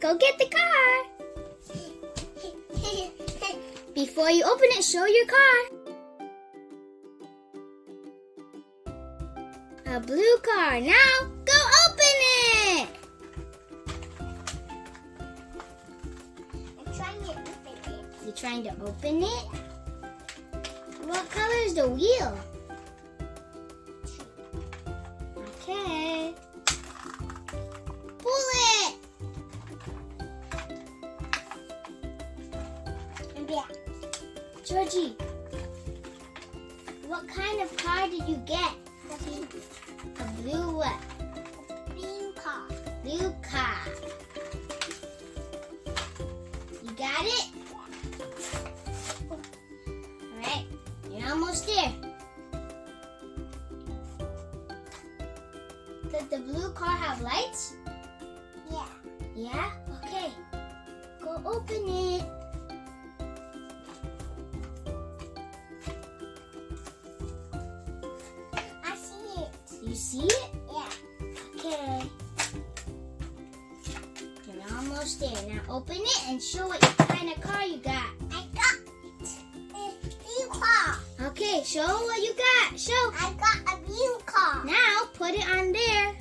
Go get the car. Before you open it, show your car. A blue car. Now, go open it. I'm trying to open it. You trying to open it? What color is the wheel? Okay. Pull it. Yeah. Georgie, what kind of car did you get? A blue what? Green car. Blue car. You got it? Alright, you're almost there. Does the blue car have lights? Yeah. Yeah? Okay. Go open it. I see it. You see it? Yeah. Okay. You're almost there. Now open it and show what kind of car you got. I got a blue car. Okay, show what you got. Show. I got a blue car. Now put it on there.